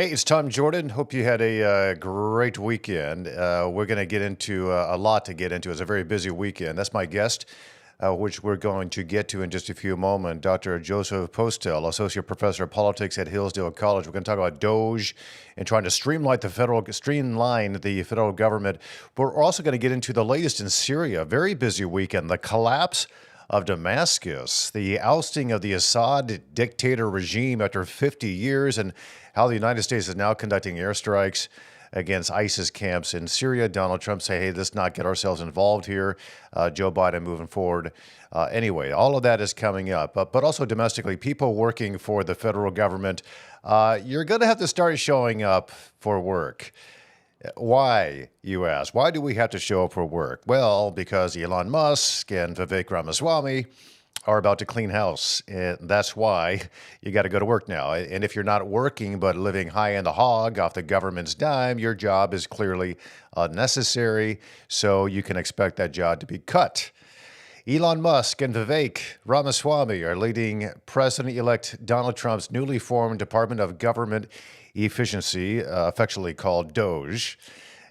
Hey, it's Tom Jordan. Hope you had a great weekend. We're going to get into a lot to get into. It's a very busy weekend. That's my guest, which we're going to get to in just a few moments. Dr. Joseph Postel, Associate Professor of Politics at Hillsdale College. We're going to talk about DOGE and trying to streamline the federal government. We're also going to get into the latest in Syria. Very busy weekend. The collapse of Damascus, the ousting of the Assad dictator regime after 50 years, and how the United States is now conducting airstrikes against ISIS camps in Syria. Donald Trump say, hey, let's not get ourselves involved here. Joe Biden moving forward. Anyway, all of that is coming up. But also domestically, people working for the federal government, you're going to have to start showing up for work. Why, you ask? Why do we have to show up for work? Well, because Elon Musk and Vivek Ramaswamy are about to clean house. And that's why you got to go to work now. And if you're not working but living high in the hog off the government's dime, your job is clearly unnecessary. So you can expect that job to be cut. Elon Musk and Vivek Ramaswamy are leading President-elect Donald Trump's newly formed Department of Government Efficiency, affectionately called DOGE,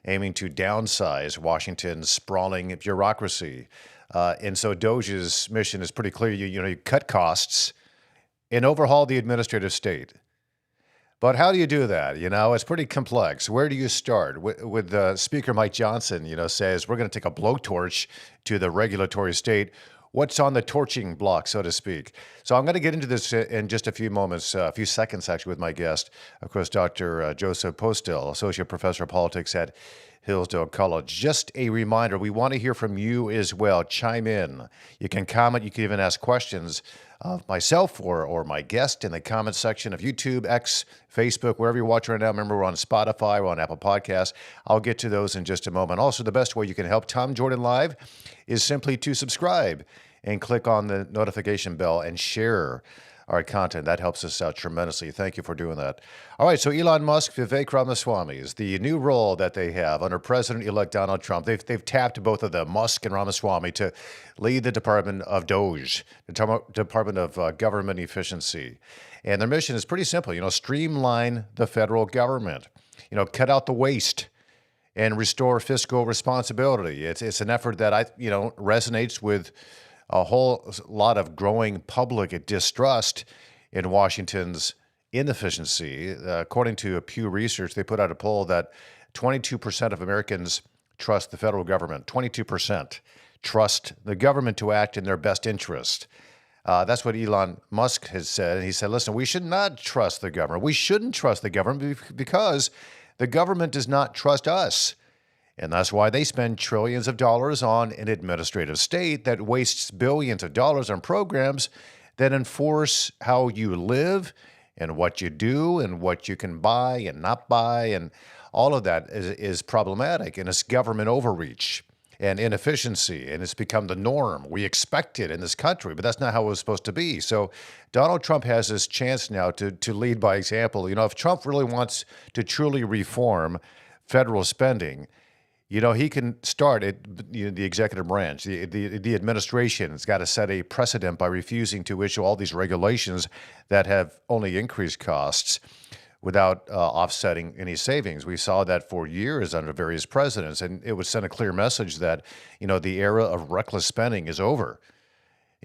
aiming to downsize Washington's sprawling bureaucracy. And so DOGE's mission is pretty clear. You cut costs and overhaul the administrative state. But how do you do that? It's pretty complex. Where do you start? With Speaker Mike Johnson, says we're going to take a blowtorch to the regulatory state. What's on the torching block, so to speak? So I'm going to get into this in just a few moments, a few seconds actually, with my guest, of course, Dr. Joseph Postel, Associate Professor of Politics at Hillsdale College. Just a reminder, we want to hear from you as well. Chime in. You can comment. You can even ask questions of myself or my guest in the comment section of YouTube, X, Facebook, wherever you're watching right now. Remember, we're on Spotify, we're on Apple Podcasts. I'll get to those in just a moment. Also, the best way you can help Tom Jordan Live is simply to subscribe and click on the notification bell and share our content. That helps us out tremendously. Thank you for doing that. All right, so Elon Musk, Vivek Ramaswamy is the new role that they have under President-elect Donald Trump. They've tapped both of them, Musk and Ramaswamy, to lead the Department of DOGE, the Department of Government Efficiency. And their mission is pretty simple, streamline the federal government, cut out the waste and restore fiscal responsibility. It's an effort that resonates with a whole lot of growing public distrust in Washington's inefficiency. According to Pew Research, they put out a poll that 22% of Americans trust the federal government. 22% trust the government to act in their best interest. That's what Elon Musk has said. And he said, listen, we should not trust the government. We shouldn't trust the government because the government does not trust us. And that's why they spend trillions of dollars on an administrative state that wastes billions of dollars on programs that enforce how you live and what you do and what you can buy and not buy. And all of that is problematic. And it's government overreach and inefficiency. And it's become the norm. We expect it in this country, but that's not how it was supposed to be. So Donald Trump has this chance now to lead by example. If Trump really wants to truly reform federal spending, he can start at the executive branch. The administration has got to set a precedent by refusing to issue all these regulations that have only increased costs without offsetting any savings. We saw that for years under various presidents, and it would send a clear message that, the era of reckless spending is over.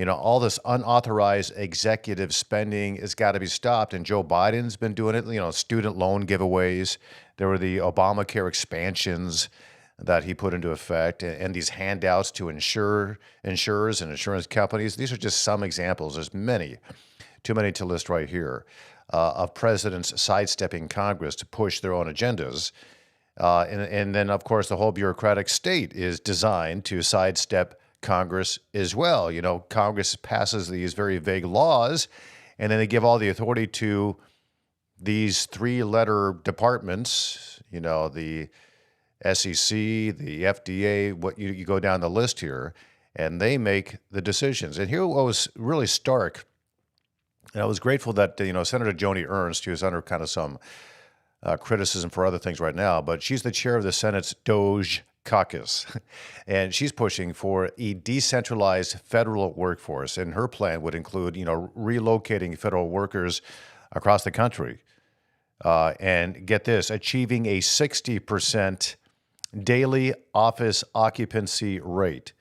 All this unauthorized executive spending has got to be stopped, and Joe Biden's been doing it. Student loan giveaways. There were the Obamacare expansions that he put into effect, and these handouts to insurers and insurance companies. These are just some examples. There's many, too many to list right here, of presidents sidestepping Congress to push their own agendas. And then, of course, the whole bureaucratic state is designed to sidestep Congress as well. Congress passes these very vague laws, and then they give all the authority to these three-letter departments, the SEC, the FDA, what you go down the list here, and they make the decisions. And here what was really stark, and I was grateful that, Senator Joni Ernst, who's under kind of some criticism for other things right now, but she's the chair of the Senate's DOGE caucus, and she's pushing for a decentralized federal workforce, and her plan would include, relocating federal workers across the country. And get this, achieving a 60% daily office occupancy rate,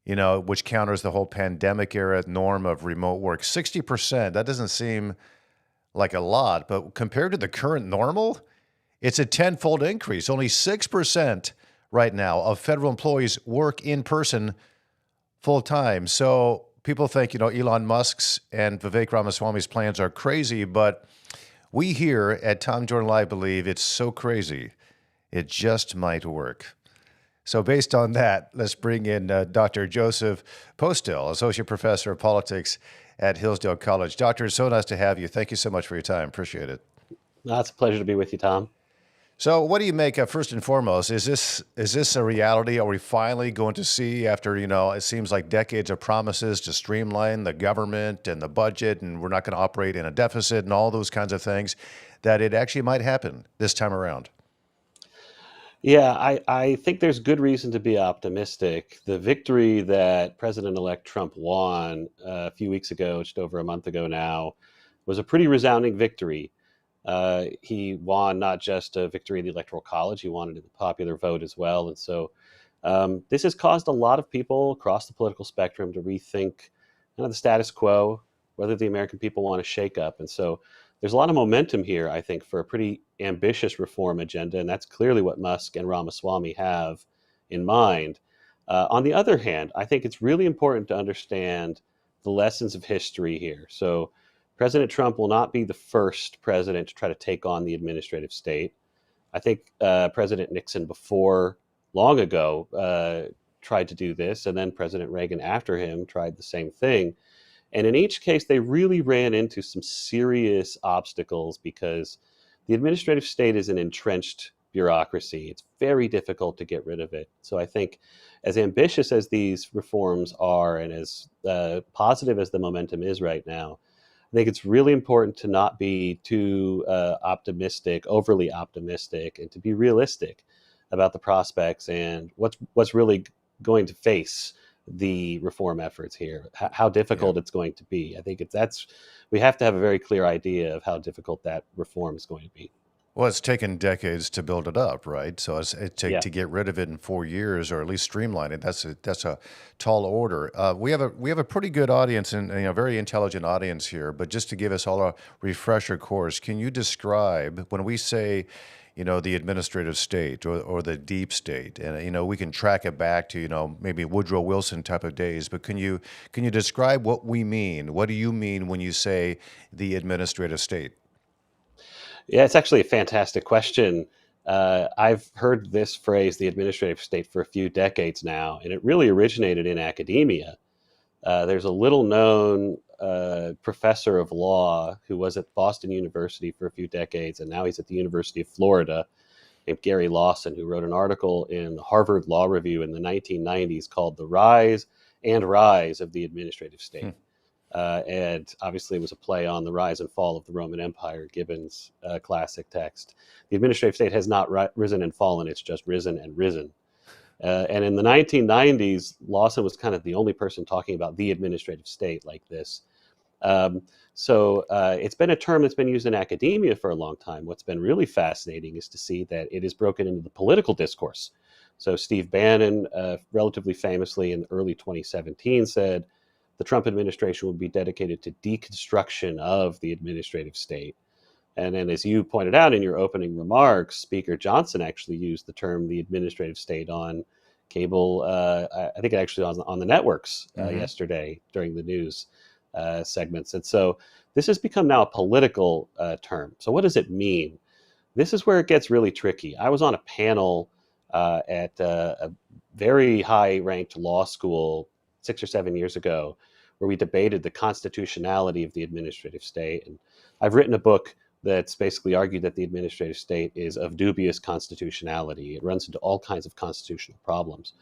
which counters the whole pandemic era norm of remote work. 60%, that doesn't seem like a lot, but compared to the current normal, it's a tenfold increase. Only 6% right now of federal employees work in person full time. So people think, Elon Musk's and Vivek Ramaswamy's plans are crazy, but we here at Tom Jordan Live believe it's so crazy, it just might work. So based on that, let's bring in Dr. Joseph Postel, Associate Professor of Politics at Hillsdale College. Doctor, it's so nice to have you. Thank you so much for your time. Appreciate it. No, it's a pleasure to be with you, Tom. So what do you make of, first and foremost, is this a reality? Are we finally going to see, after, it seems like decades of promises to streamline the government and the budget, and we're not going to operate in a deficit and all those kinds of things, that it actually might happen this time around? Yeah, I think there's good reason to be optimistic. The victory that President-elect Trump won a few weeks ago, just over a month ago now, was a pretty resounding victory. He won not just a victory in the Electoral College, he won it in the popular vote as well. And so this has caused a lot of people across the political spectrum to rethink the status quo, whether the American people want to shake up. And so there's a lot of momentum here, I think, for a pretty ambitious reform agenda. And that's clearly what Musk and Ramaswamy have in mind. On the other hand, I think it's really important to understand the lessons of history here. So President Trump will not be the first president to try to take on the administrative state. I think President Nixon before, long ago, tried to do this, and then President Reagan after him tried the same thing. And in each case, they really ran into some serious obstacles because the administrative state is an entrenched bureaucracy. It's very difficult to get rid of it. So I think as ambitious as these reforms are and as positive as the momentum is right now, I think it's really important to not be too optimistic, overly optimistic, and to be realistic about the prospects and what's really going to face the reform efforts here, how difficult Yeah. it's going to be. I think we have to have a very clear idea of how difficult that reform is going to be. Well, it's taken decades to build it up, right? So Yeah. to get rid of it in 4 years, or at least streamline it, that's a tall order. We have a pretty good audience and a very intelligent audience here. But just to give us all a refresher course, can you describe, when we say, the administrative state or the deep state, and we can track it back to maybe Woodrow Wilson type of days, but can you describe what we mean? What do you mean when you say the administrative state? Yeah, it's actually a fantastic question. I've heard this phrase, the administrative state, for a few decades now, and it really originated in academia. There's a little known professor of law who was at Boston University for a few decades, and now he's at the University of Florida, named Gary Lawson, who wrote an article in the Harvard Law Review in the 1990s called The Rise and Rise of the Administrative Hmm. State. And obviously, it was a play on the rise and fall of the Roman Empire, Gibbon's classic text. The administrative state has not risen and fallen, it's just risen and risen. And in the 1990s, Lawson was kind of the only person talking about the administrative state like this. So it's been a term that's been used in academia for a long time. What's been really fascinating is to see that it is broken into the political discourse. So Steve Bannon, relatively famously in early 2017, said the Trump administration would be dedicated to deconstruction of the administrative state. And then, as you pointed out in your opening remarks, Speaker Johnson actually used the term the administrative state on cable. I think actually on the networks Hmm. yesterday during the news segments. And so this has become now a political term. So what does it mean? This is where it gets really tricky. I was on a panel at a very high ranked law school 6 or 7 years ago where we debated the constitutionality of the administrative state. And I've written a book that's basically argued that the administrative state is of dubious constitutionality. It runs into all kinds of constitutional problems.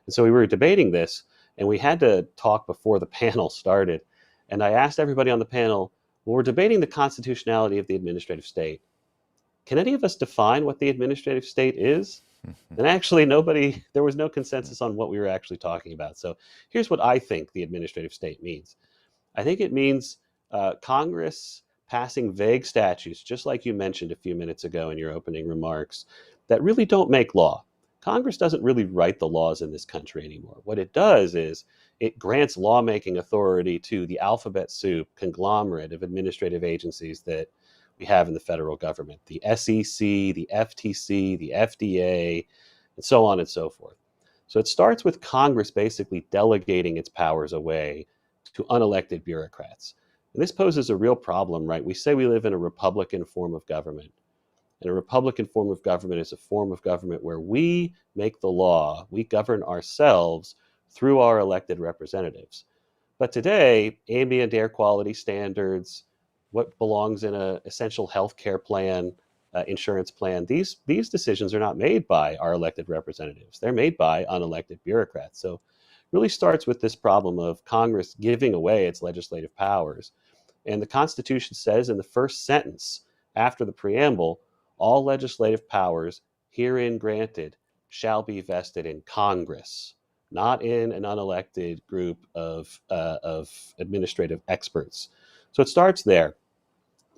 And so we were debating this, and we had to talk before the panel started. And I asked everybody on the panel, well, we're debating the constitutionality of the administrative state. Can any of us define what the administrative state is? And actually, there was no consensus on what we were actually talking about. So here's what I think the administrative state means. I think it means Congress passing vague statutes, just like you mentioned a few minutes ago in your opening remarks, that really don't make law. Congress doesn't really write the laws in this country anymore. What it does is it grants lawmaking authority to the alphabet soup conglomerate of administrative agencies that we have in the federal government, the SEC, the FTC, the FDA, and so on and so forth. So it starts with Congress basically delegating its powers away to unelected bureaucrats. And this poses a real problem, right? We say we live in a Republican form of government. And a Republican form of government is a form of government where we make the law, we govern ourselves through our elected representatives. But today, ambient air quality standards, what belongs in an essential health care plan, insurance plan, these decisions are not made by our elected representatives. They're made by unelected bureaucrats. So it really starts with this problem of Congress giving away its legislative powers. And the Constitution says in the first sentence after the preamble, all legislative powers herein granted shall be vested in Congress, not in an unelected group of administrative experts. So it starts there,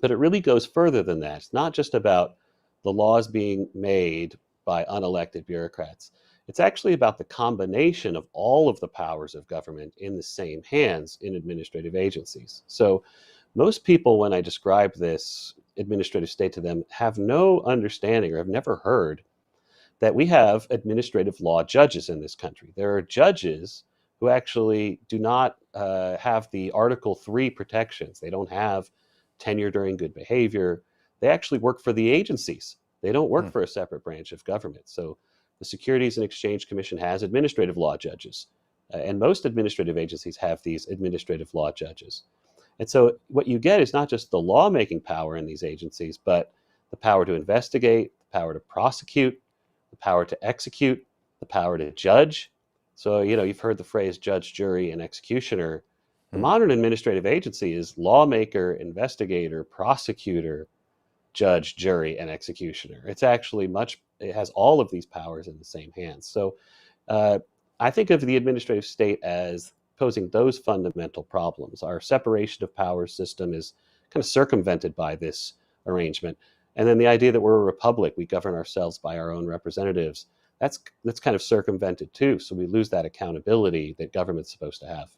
but it really goes further than that. It's not just about the laws being made by unelected bureaucrats. It's actually about the combination of all of the powers of government in the same hands in administrative agencies. So most people, when I describe this administrative state to them, have no understanding or have never heard that we have administrative law judges in this country. There are judges who actually do not have the Article 3 protections. They don't have tenure during good behavior. They actually work for the agencies. They don't work for a separate branch of government. So the Securities and Exchange Commission has administrative law judges, and most administrative agencies have these administrative law judges. And so what you get is not just the lawmaking power in these agencies, but the power to investigate, the power to prosecute, the power to execute, the power to judge. So, you've heard the phrase judge, jury, and executioner. The modern administrative agency is lawmaker, investigator, prosecutor, judge, jury, and executioner. It's actually it has all of these powers in the same hands. So I think of the administrative state as posing those fundamental problems. Our separation of powers system is kind of circumvented by this arrangement. And then the idea that we're a republic, we govern ourselves by our own representatives, that's kind of circumvented too. So we lose that accountability that government's supposed to have.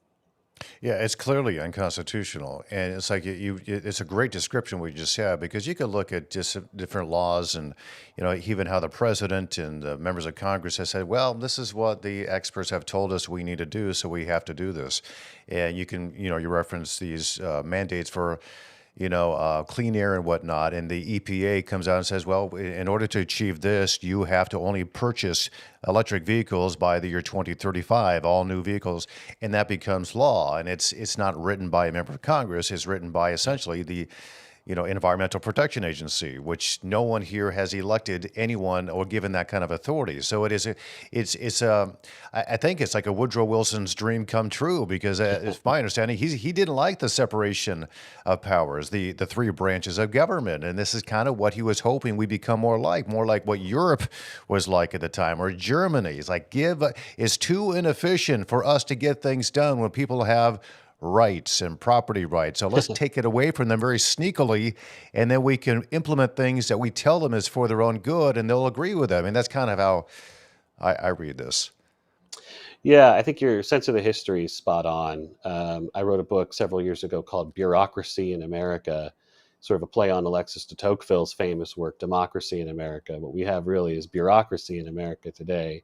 Yeah, it's clearly unconstitutional, and it's like it's a great description we just had because you could look at just different laws, and even how the president and the members of Congress have said, "Well, this is what the experts have told us we need to do, so we have to do this." And you can, you reference these mandates for clean air and whatnot. And the EPA comes out and says, well, in order to achieve this, you have to only purchase electric vehicles by the year 2035, all new vehicles, and that becomes law. And it's not written by a member of Congress. It's written by essentially the Environmental Protection Agency, which no one here has elected anyone or given that kind of authority. So I think it's like a Woodrow Wilson's dream come true because, it's my understanding, he didn't like the separation of powers, the three branches of government, and this is kind of what he was hoping we become more like what Europe was like at the time, or Germany. It's like it's too inefficient for us to get things done when people have rights and property rights. So let's take it away from them very sneakily, and then we can implement things that we tell them is for their own good, and they'll agree with them. And that's kind of how I read this. Yeah, I think your sense of the history is spot on. I wrote a book several years ago called Bureaucracy in America, sort of a play on Alexis de Tocqueville's famous work, Democracy in America. What we have really is bureaucracy in America today.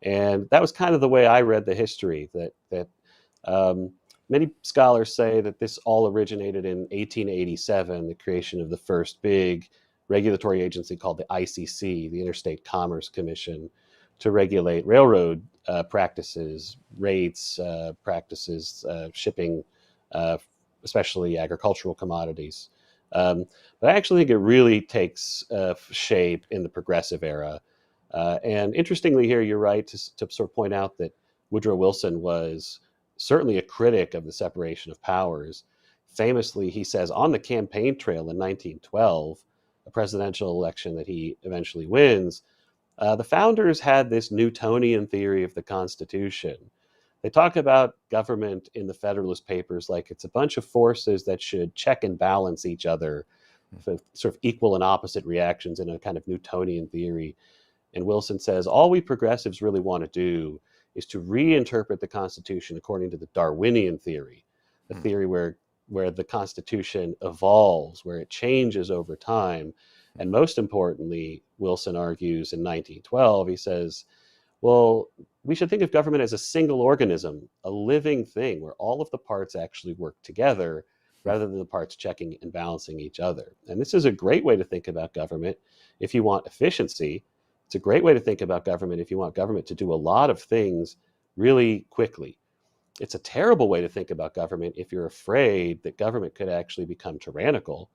And that was kind of the way I read the history, that many scholars say that this all originated in 1887, the creation of the first big regulatory agency called the ICC, the Interstate Commerce Commission, to regulate railroad practices, rates, shipping, especially agricultural commodities. But I actually think it really takes shape in the progressive era. And interestingly here, you're right to sort of point out that Woodrow Wilson was certainly a critic of the separation of powers. Famously, he says on the campaign trail in 1912, a presidential election that he eventually wins, the founders had this Newtonian theory of the Constitution They talk about government in the Federalist Papers like it's a bunch of forces that should check and balance each other, sort of equal and opposite reactions in a kind of Newtonian theory. And Wilson says all we progressives really want to do is to reinterpret the Constitution according to the Darwinian theory, the theory where the Constitution evolves, where it changes over time. And most importantly, Wilson argues in 1912, he says, well, we should think of government as a single organism, a living thing where all of the parts actually work together rather than the parts checking and balancing each other. And this is a great way to think about government if you want efficiency. It's a great way to think about government if you want government to do a lot of things really quickly. It's a terrible way to think about government if you're afraid that government could actually become tyrannical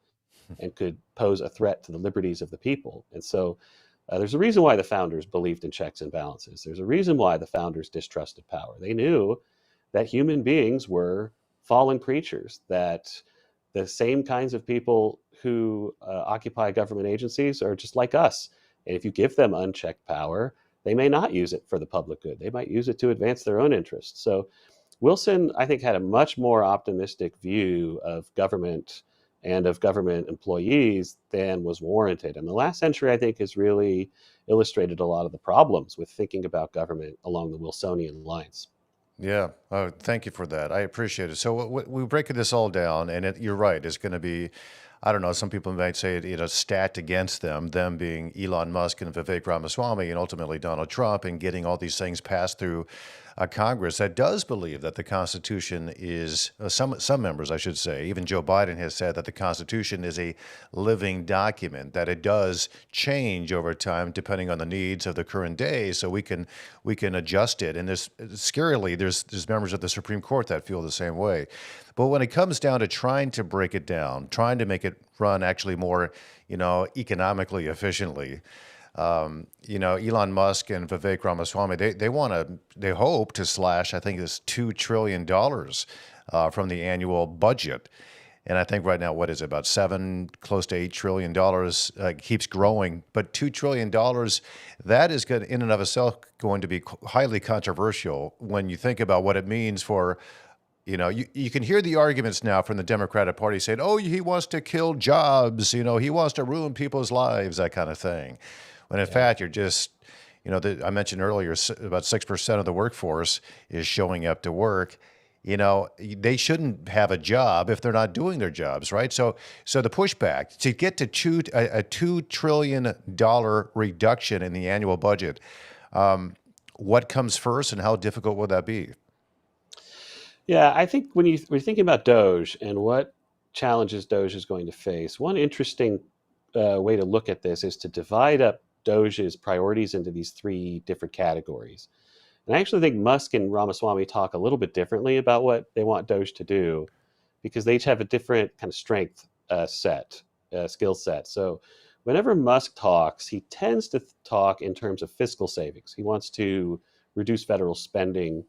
and could pose a threat to the liberties of the people. And so there's a reason why the founders believed in checks and balances. There's a reason why the founders distrusted power. They knew that human beings were fallen creatures, that the same kinds of people who occupy government agencies are just like us. And if you give them unchecked power, they may not use it for the public good. They might use it to advance their own interests. So Wilson, I think, had a much more optimistic view of government and of government employees than was warranted. And the last century, I think, has really illustrated a lot of the problems with thinking about government along the Wilsonian lines. Yeah, thank you for that. I appreciate it. So we're breaking this all down, and you're right. It's going to be, I don't know, some people might say stacked against them being Elon Musk and Vivek Ramaswamy and ultimately Donald Trump and getting all these things passed through a Congress that does believe that the Constitution is, some members, I should say, even Joe Biden has said that the Constitution is a living document, that it does change over time depending on the needs of the current day, so we can adjust it. And scarily, there's members of the Supreme Court that feel the same way. But when it comes down to trying to break it down, trying to make it run actually more, economically efficiently, Elon Musk and Vivek Ramaswamy, they hope to slash, I think it's $2 trillion from the annual budget. And I think right now, what is it, about close to $8 trillion, keeps growing. But $2 trillion, that is good in and of itself going to be highly controversial when you think about what it means for, you can hear the arguments now from the Democratic Party saying, oh, he wants to kill jobs, he wants to ruin people's lives, that kind of thing. When in fact, you're just, I mentioned earlier, about 6% of the workforce is showing up to work. They shouldn't have a job if they're not doing their jobs, right? So the pushback to get to a $2 trillion reduction in the annual budget, what comes first and how difficult will that be? Yeah, I think when we're thinking about DOGE and what challenges DOGE is going to face, one interesting way to look at this is to divide up DOGE's priorities into these three different categories. And I actually think Musk and Ramaswamy talk a little bit differently about what they want DOGE to do, because they each have a different kind of strength skill set. So whenever Musk talks, he tends to talk in terms of fiscal savings. He wants to reduce federal spending.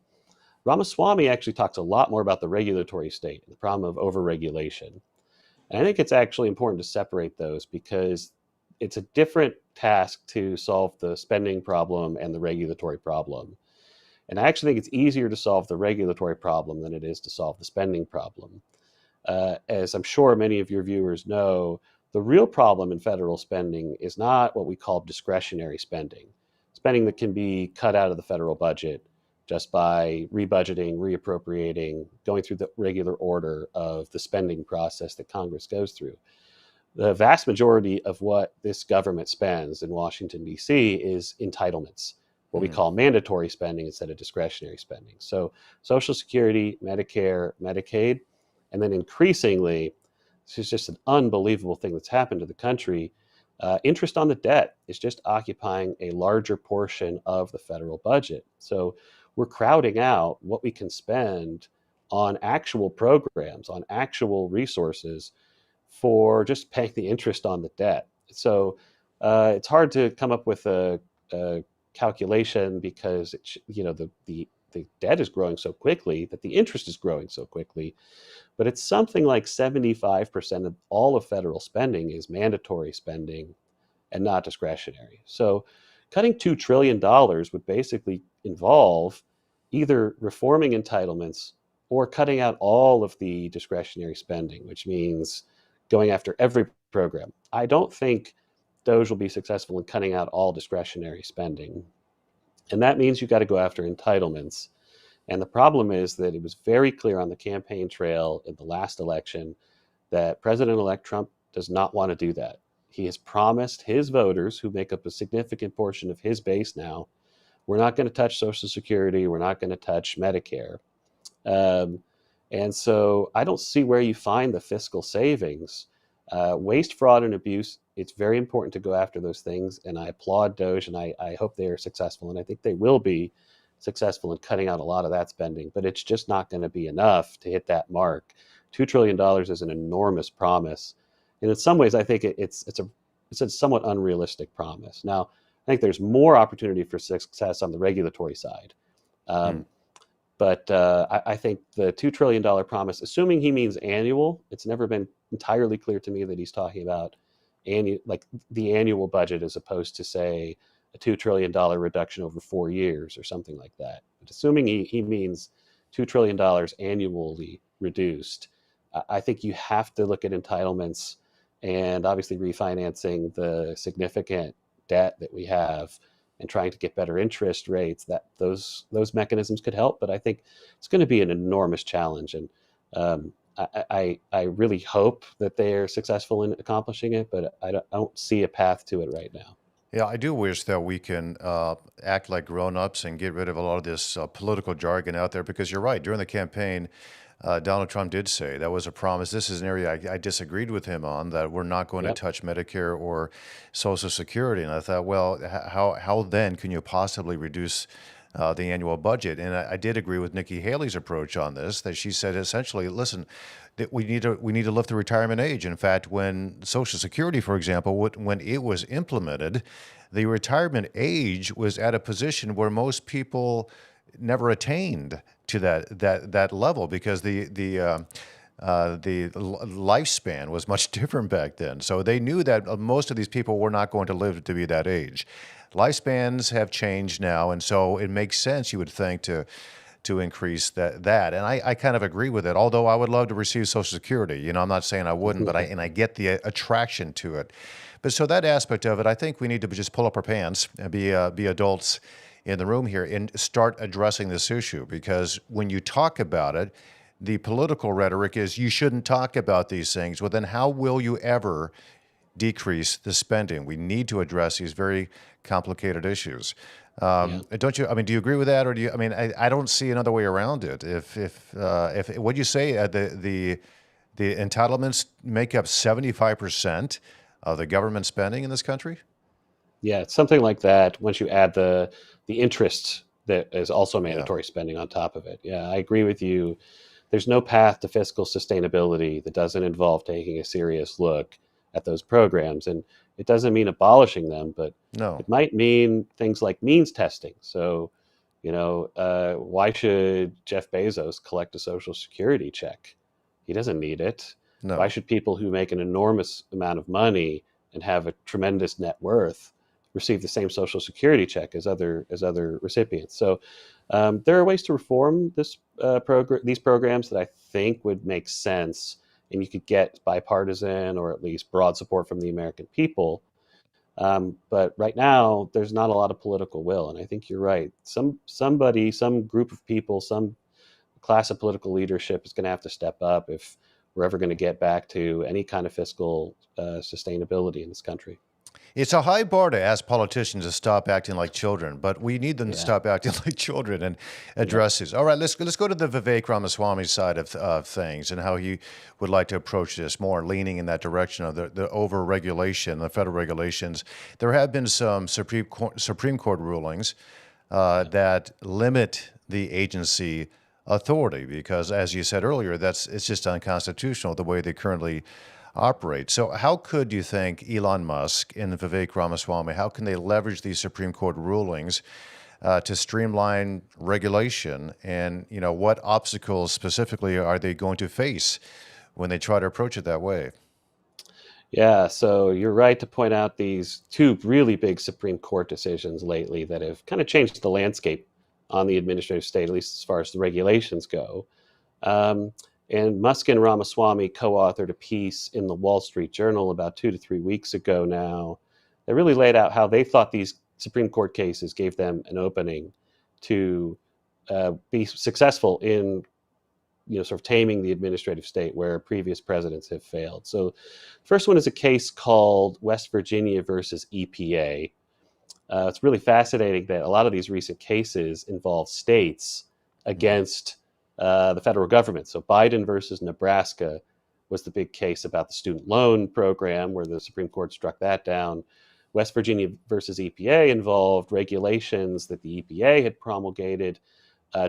Ramaswamy actually talks a lot more about the regulatory state and the problem of overregulation. And I think it's actually important to separate those because it's a different task to solve the spending problem and the regulatory problem. And I actually think it's easier to solve the regulatory problem than it is to solve the spending problem. As I'm sure many of your viewers know, the real problem in federal spending is not what we call discretionary spending that can be cut out of the federal budget just by rebudgeting, reappropriating, going through the regular order of the spending process that Congress goes through. The vast majority of what this government spends in Washington, D.C. is entitlements, what we call mandatory spending instead of discretionary spending. So Social Security, Medicare, Medicaid, and then increasingly, this is just an unbelievable thing that's happened to the country. Interest on the debt is just occupying a larger portion of the federal budget. So we're crowding out what we can spend on actual programs, on actual resources for just paying the interest on the debt. So it's hard to come up with a calculation because the debt is growing so quickly that the interest is growing so quickly. But it's something like 75% of all of federal spending is mandatory spending and not discretionary. So cutting $2 trillion would basically involve either reforming entitlements or cutting out all of the discretionary spending, which means going after every program. I don't think DOGE will be successful in cutting out all discretionary spending. And that means you've got to go after entitlements. And the problem is that it was very clear on the campaign trail in the last election that President-elect Trump does not want to do that. He has promised his voters, who make up a significant portion of his base now, we're not going to touch Social Security, we're not going to touch Medicare. Um, and so I don't see where you find the fiscal savings. Waste, fraud, and abuse, it's very important to go after those things. And I applaud DOGE, and I hope they are successful. And I think they will be successful in cutting out a lot of that spending. But it's just not going to be enough to hit that mark. $2 trillion is an enormous promise. And in some ways, I think it's a somewhat unrealistic promise. Now, I think there's more opportunity for success on the regulatory side. Hmm. Um, but I think the $2 trillion promise, assuming he means annual, it's never been entirely clear to me that he's talking about like the annual budget as opposed to, say, a $2 trillion reduction over 4 years or something like that. But assuming he means $2 trillion annually reduced, I think you have to look at entitlements and obviously refinancing the significant debt that we have and trying to get better interest rates. That those mechanisms could help, but I think it's going to be an enormous challenge. And I really hope that they are successful in accomplishing it, but I don't see a path to it right now. Yeah, I do wish that we can act like grown-ups and get rid of a lot of this political jargon out there, because you're right. During the campaign, Donald Trump did say that was a promise. This is an area I disagreed with him on, that we're not going to Yep. touch Medicare or Social Security. And I thought, well, how then can you possibly reduce the annual budget? And I did agree with Nikki Haley's approach on this, that she said essentially, listen, that we need to lift the retirement age. In fact, when Social Security, for example, when it was implemented, the retirement age was at a position where most people never attained to that level, because the lifespan was much different back then. So they knew that most of these people were not going to live to be that age. Lifespans have changed now, and so it makes sense, you would think, to increase that. And I kind of agree with it. Although I would love to receive Social Security. You know, I'm not saying I wouldn't, but I get the attraction to it. But so that aspect of it, I think we need to just pull up our pants and be adults in the room here and start addressing this issue. Because when you talk about it, the political rhetoric is you shouldn't talk about these things. Well, then how will you ever decrease the spending? We need to address these very complicated issues. Yeah. Don't you? I mean, do you agree with that, or do you? I mean, I don't see another way around it. If what you say, the entitlements make up 75% of the government spending in this country. Yeah, it's something like that. Once you add the interest that is also Yeah. mandatory spending on top of it. Yeah, I agree with you. There's no path to fiscal sustainability that doesn't involve taking a serious look at those programs. And it doesn't mean abolishing them, but No. it might mean things like means testing. So, why should Jeff Bezos collect a Social Security check? He doesn't need it. Why No. should people who make an enormous amount of money and have a tremendous net worth receive the same Social Security check as other recipients? So there are ways to reform these programs that I think would make sense, and you could get bipartisan or at least broad support from the American people. But right now, there's not a lot of political will, and I think you're right. Some group of people, some class of political leadership is going to have to step up if we're ever going to get back to any kind of fiscal sustainability in this country. It's a high bar to ask politicians to stop acting like children, but we need them to Yeah. stop acting like children and Yep. address this. All right, let's go to the Vivek Ramaswamy side of things, and how he would like to approach this, more leaning in that direction of the over regulation, the federal regulations. There have been some Supreme Court rulings that limit the agency authority, because, as you said earlier, it's just unconstitutional the way they currently operate. So how could you think Elon Musk and Vivek Ramaswamy, how can they leverage these Supreme Court rulings to streamline regulation? And, what obstacles specifically are they going to face when they try to approach it that way? Yeah, so you're right to point out these two really big Supreme Court decisions lately that have kind of changed the landscape on the administrative state, at least as far as the regulations go. Um, and Musk and Ramaswamy co-authored a piece in the Wall Street Journal about 2 to 3 weeks ago now that really laid out how they thought these Supreme Court cases gave them an opening to be successful in sort of taming the administrative state where previous presidents have failed. So, first one is a case called West Virginia versus EPA. It's really fascinating that a lot of these recent cases involve states against the federal government. So, Biden versus Nebraska was the big case about the student loan program, where the Supreme Court struck that down. West Virginia versus EPA involved regulations that the EPA had promulgated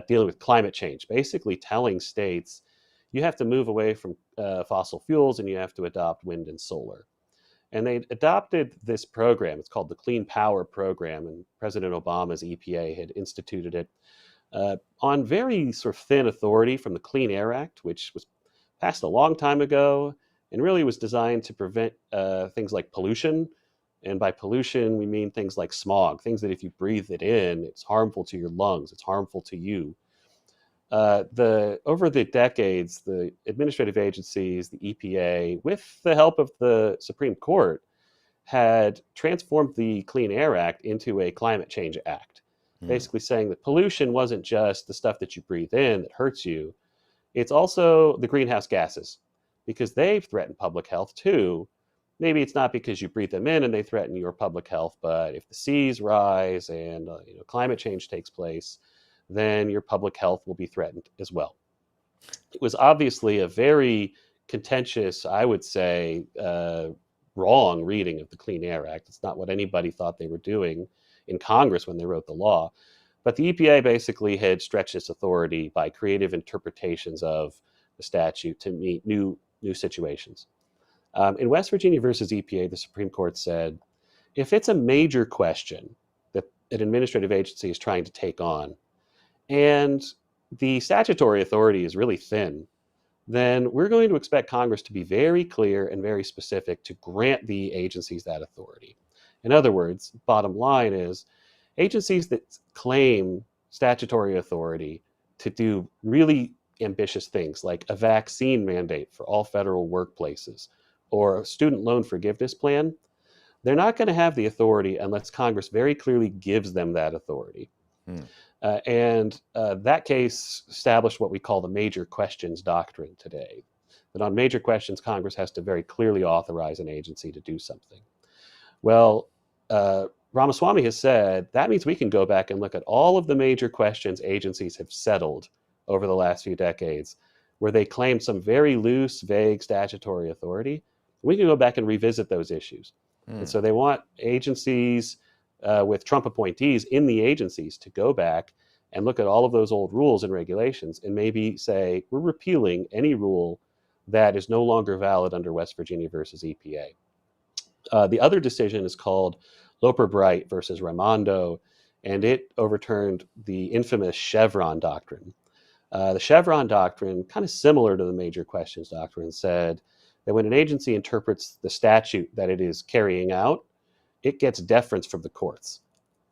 dealing with climate change, basically telling states you have to move away from fossil fuels and you have to adopt wind and solar. And they adopted this program. It's called the Clean Power Program, and President Obama's EPA had instituted it on very sort of thin authority from the Clean Air Act, which was passed a long time ago and really was designed to prevent things like pollution. And by pollution, we mean things like smog, things that if you breathe it in, it's harmful to your lungs, it's harmful to you. Over the decades, the administrative agencies, the EPA, with the help of the Supreme Court, had transformed the Clean Air Act into a climate change act, basically saying that pollution wasn't just the stuff that you breathe in that hurts you, it's also the greenhouse gases, because they've threatened public health too. Maybe it's not because you breathe them in and they threaten your public health, but if the seas rise and climate change takes place, then your public health will be threatened as well. It was obviously a very contentious, I would say, wrong reading of the Clean Air Act. It's not what anybody thought they were doing in Congress when they wrote the law. But the EPA basically had stretched its authority by creative interpretations of the statute to meet new situations. In West Virginia versus EPA, the Supreme Court said, if it's a major question that an administrative agency is trying to take on, and the statutory authority is really thin, then we're going to expect Congress to be very clear and very specific to grant the agencies that authority. In other words, bottom line is, agencies that claim statutory authority to do really ambitious things like a vaccine mandate for all federal workplaces or a student loan forgiveness plan, they're not going to have the authority unless Congress very clearly gives them that authority. That case established what we call the major questions doctrine today, that on major questions, Congress has to very clearly authorize an agency to do something. Well, Ramaswamy has said that means we can go back and look at all of the major questions agencies have settled over the last few decades, where they claim some very loose, vague statutory authority. We can go back and revisit those issues. And so they want agencies with Trump appointees in the agencies to go back and look at all of those old rules and regulations and maybe say, we're repealing any rule that is no longer valid under West Virginia versus EPA. The other decision is called Loper-Bright versus Raimondo, and it overturned the infamous Chevron doctrine. The Chevron doctrine, kind of similar to the major questions doctrine, said that when an agency interprets the statute that it is carrying out, it gets deference from the courts.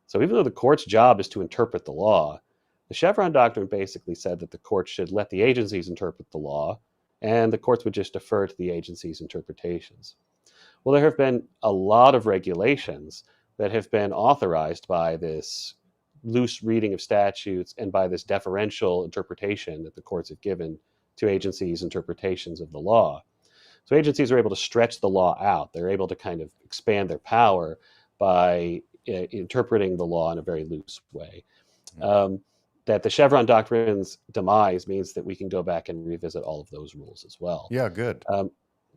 So even though the court's job is to interpret the law, the Chevron doctrine basically said that the courts should let the agencies interpret the law, and the courts would just defer to the agency's interpretations. Well, there have been a lot of regulations that have been authorized by this loose reading of statutes and by this deferential interpretation that the courts have given to agencies' interpretations of the law. So agencies are able to stretch the law out. They're able to kind of expand their power by interpreting the law in a very loose way. That the Chevron doctrine's demise means that we can go back and revisit all of those rules as well. Yeah, good.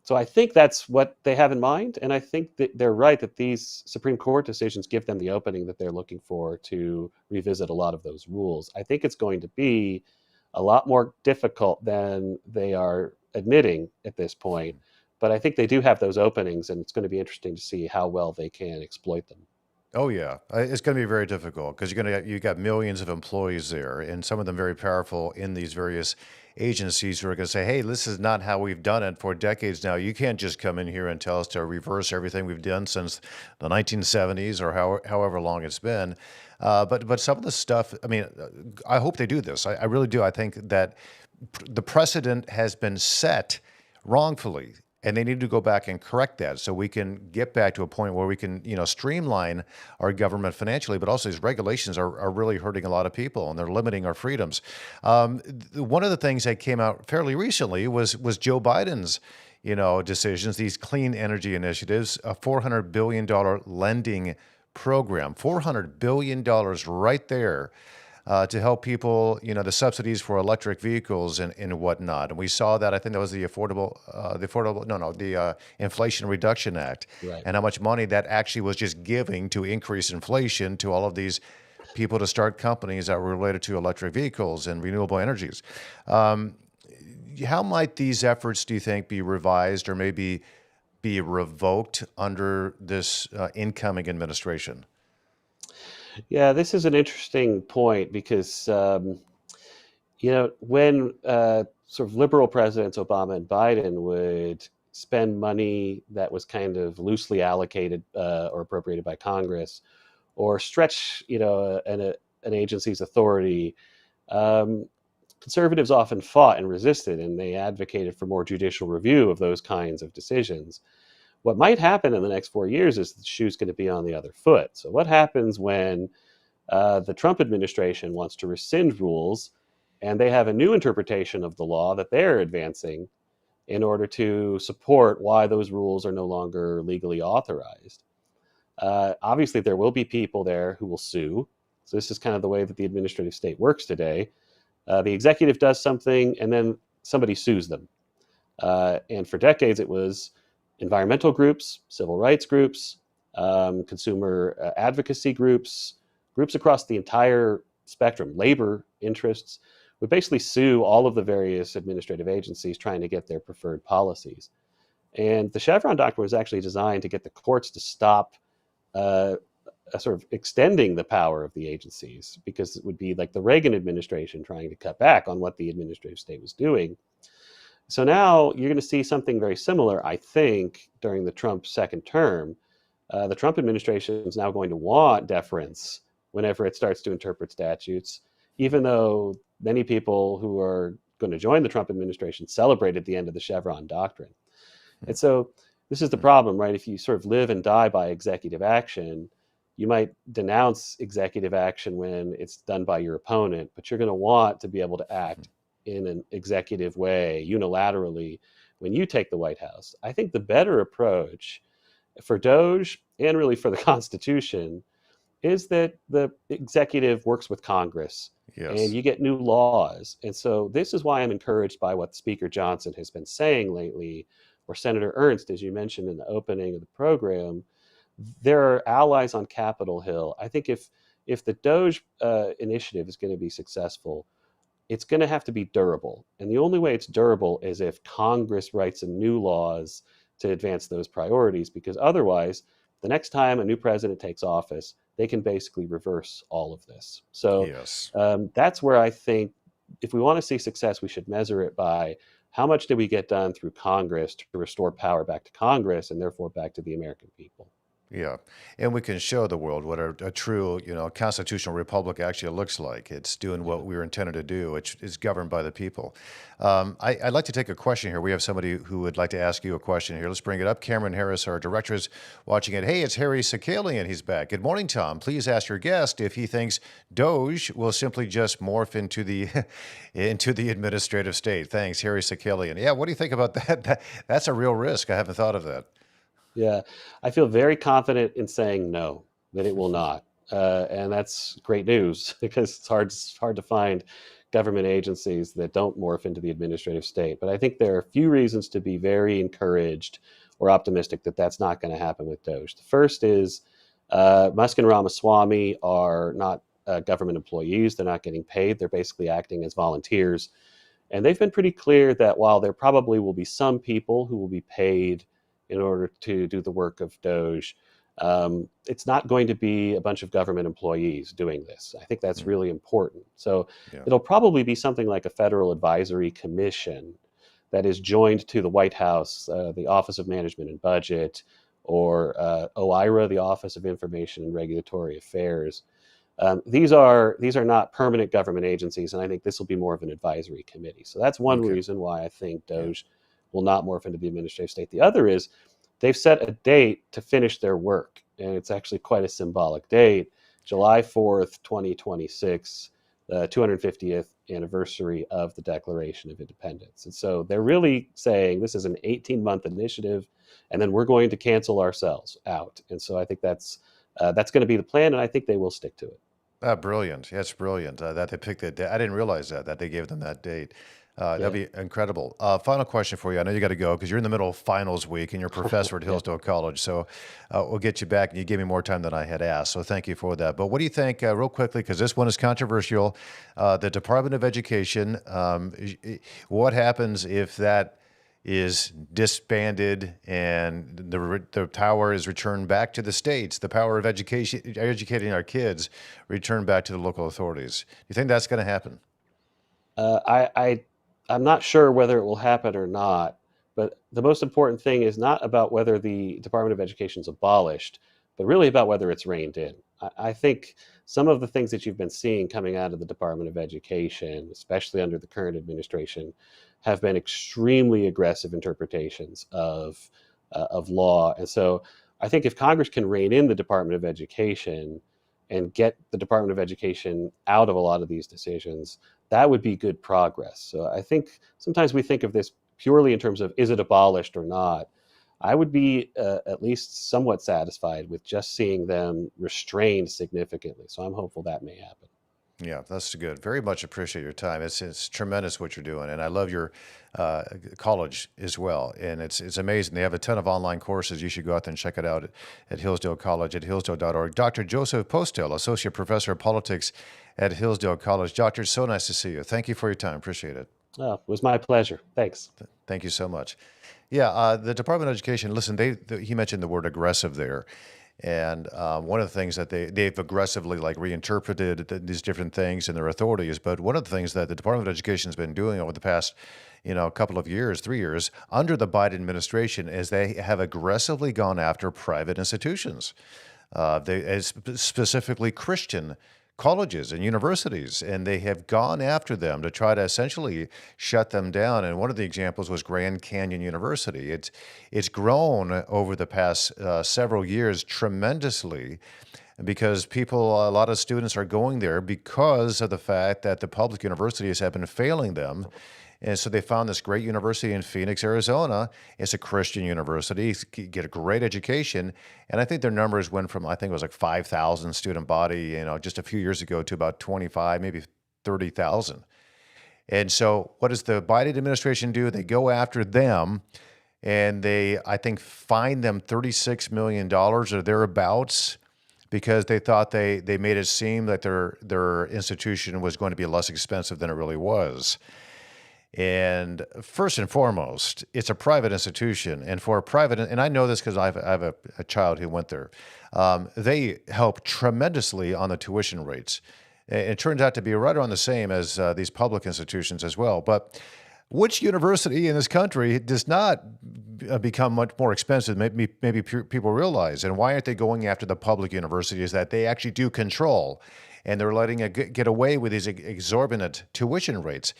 So I think that's what they have in mind. And I think that they're right that these Supreme Court decisions give them the opening that they're looking for to revisit a lot of those rules. I think it's going to be a lot more difficult than they are admitting at this point. But I think they do have those openings, and it's going to be interesting to see how well they can exploit them. Oh yeah, it's going to be very difficult because you got millions of employees there, and some of them very powerful in these various agencies who are going to say, "Hey, this is not how we've done it for decades now. You can't just come in here and tell us to reverse everything we've done since the 1970s or however long it's been." But some of the stuff, I mean, I hope they do this. I really do. I think that the precedent has been set wrongfully, and they need to go back and correct that so we can get back to a point where we can, streamline our government financially. But also, these regulations are really hurting a lot of people, and they're limiting our freedoms. One of the things that came out fairly recently was Joe Biden's, decisions, these clean energy initiatives, a $400 billion lending program, $400 billion right there to help people, the subsidies for electric vehicles and whatnot. And we saw that, I think that was the Inflation Reduction Act, Right. and how much money that actually was just giving to increase inflation to all of these people to start companies that were related to electric vehicles and renewable energies. Um, how might these efforts, do you think, be revised or maybe be revoked under this incoming administration? Yeah, this is an interesting point because when sort of liberal presidents Obama and Biden would spend money that was kind of loosely allocated or appropriated by Congress, or stretch, an agency's authority, um, conservatives often fought and resisted, and they advocated for more judicial review of those kinds of decisions. What might happen in the next 4 years is the shoe's going to be on the other foot. So, what happens when the Trump administration wants to rescind rules and they have a new interpretation of the law that they're advancing in order to support why those rules are no longer legally authorized? Obviously, there will be people there who will sue. So, this is kind of the way that the administrative state works today. The executive does something and then somebody sues them. And for decades, it was environmental groups, civil rights groups, consumer advocacy groups, groups across the entire spectrum, labor interests, would basically sue all of the various administrative agencies trying to get their preferred policies. And the Chevron doctrine was actually designed to get the courts to stop uh, sort of extending the power of the agencies, because it would be like the Reagan administration trying to cut back on what the administrative state was doing. So now you're going to see something very similar, I think, during the Trump second term. The Trump administration is now going to want deference whenever it starts to interpret statutes, even though many people who are going to join the Trump administration celebrated the end of the Chevron doctrine. And so this is the problem, right? If you sort of live and die by executive action, you might denounce executive action when it's done by your opponent, but you're going to want to be able to act in an executive way unilaterally when you take the White House. I think the better approach for DOGE and really for the Constitution is that the executive works with Congress and Yes. you get new laws. And so this is why I'm encouraged by what Speaker Johnson has been saying lately, or Senator Ernst, as you mentioned in the opening of the program. There are allies on Capitol Hill. I think if the DOGE initiative is going to be successful, it's going to have to be durable. And the only way it's durable is if Congress writes some new laws to advance those priorities, because otherwise, the next time a new president takes office, they can basically reverse all of this. So Yes. that's where I think if we want to see success, we should measure it by how much did we get done through Congress to restore power back to Congress and therefore back to the American people. Yeah, and we can show the world what a true, constitutional republic actually looks like. It's doing Yeah. what we were intended to do, which is governed by the people. I'd like to take a question here. We have somebody who would like to ask you a question here. Let's bring it up. Cameron Harris, our director, is watching it. Hey, it's Harry Sakalian. He's back. Good morning, Tom. Please ask your guest if he thinks DOGE will simply just morph into the into the administrative state. Thanks, Harry Sakalian. Yeah, what do you think about that? That's a real risk. I haven't thought of that. Yeah, I feel very confident in saying no, that it will not. And that's great news because it's hard to find government agencies that don't morph into the administrative state. But I think there are a few reasons to be very encouraged or optimistic that that's not going to happen with DOGE. The first is Musk and Ramaswamy are not government employees. They're not getting paid. They're basically acting as volunteers. And they've been pretty clear that while there probably will be some people who will be paid in order to do the work of DOGE, It's not going to be a bunch of government employees doing this. I think that's Mm, really important. So yeah. it'll probably be something like a federal advisory commission that is joined to the White House, the Office of Management and Budget, or OIRA, the Office of Information and Regulatory Affairs. These are not permanent government agencies, and I think this will be more of an advisory committee. So that's one Okay. reason why I think Yeah. DOGE will not morph into the administrative state. The other is they've set a date to finish their work, and it's actually quite a symbolic date, July 4th, 2026, the 250th anniversary of the Declaration of Independence. And so they're really saying this is an 18-month initiative, and then we're going to cancel ourselves out. And so I think that's going to be the plan, and I think they will stick to it. Brilliant. That's brilliant that they picked that date. I didn't realize that they gave them that date. That'd Yeah. be incredible. Final question for you. I know you got to go because you're in the middle of finals week and you're a professor at Yeah. Hillsdale College. So we'll get you back. And you gave me more time than I had asked. So thank you for that. But what do you think, real quickly, because this one is controversial? The Department of Education. What happens if that is disbanded and the power is returned back to the states, the power of education, educating our kids, returned back to the local authorities? Do you think that's going to happen? Uh, I, I, I'm not sure whether it will happen or not, but the most important thing is not about whether the Department of Education is abolished, but really about whether it's reined in. I think some of the things that you've been seeing coming out of the Department of Education, especially under the current administration, have been extremely aggressive interpretations of law. And so I think if Congress can rein in the Department of Education and get the Department of Education out of a lot of these decisions, that would be good progress. So I think sometimes we think of this purely in terms of is it abolished or not. I would be at least somewhat satisfied with just seeing them restrained significantly. So I'm hopeful that may happen. Yeah, that's good. Very much appreciate your time. It's tremendous what you're doing, and I love your uh, college as well. And it's amazing. They have a ton of online courses. You should go out there and check it out at Hillsdale College at hillsdale.org. Dr. Joseph Postel, Associate Professor of Politics at Hillsdale College. Doctor, it's so nice to see you. Thank you for your time. Appreciate it. Oh, it was my pleasure. Thanks. Thank you so much. Yeah, the Department of Education. Listen, he mentioned the word aggressive there, and one of the things that they've aggressively like reinterpreted these different things in their authorities. But one of the things that the Department of Education has been doing over the past, couple of years, 3 years under the Biden administration, is they have aggressively gone after private institutions, specifically Christian colleges and universities, and they have gone after them to try to essentially shut them down. And one of the examples was Grand Canyon University. It's grown over the past several years tremendously because a lot of students are going there because of the fact that the public universities have been failing them. And so they found this great university in Phoenix, Arizona. It's a Christian university. You get a great education. And I think their numbers went from, I think it was like 5,000 student body, just a few years ago to about 25, maybe 30,000. And so what does the Biden administration do? They go after them and they, I think, fine them $36 million dollars or thereabouts because they thought they made it seem that their institution was going to be less expensive than it really was. And first and foremost, it's a private institution, and for a private, and I know this because I have a child who went there. They help tremendously on the tuition rates. It turns out to be right around the same as these public institutions as well. But which university in this country does not become much more expensive? Maybe people realize, and why aren't they going after the public universities that they actually do control, and they're letting it get away with these exorbitant tuition rates?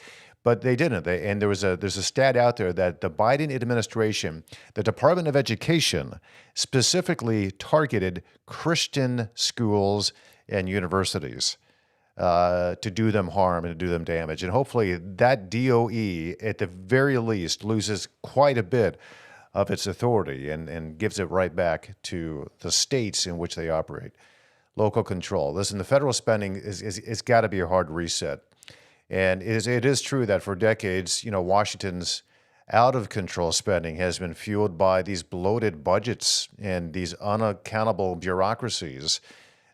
But they didn't. And there's a stat out there that the Biden administration, the Department of Education, specifically targeted Christian schools and universities to do them harm and to do them damage. And hopefully that DOE, at the very least, loses quite a bit of its authority and gives it right back to the states in which they operate. Local control. Listen, the federal spending it's got to be a hard reset. And it is true that for decades, Washington's out of control spending has been fueled by these bloated budgets and these unaccountable bureaucracies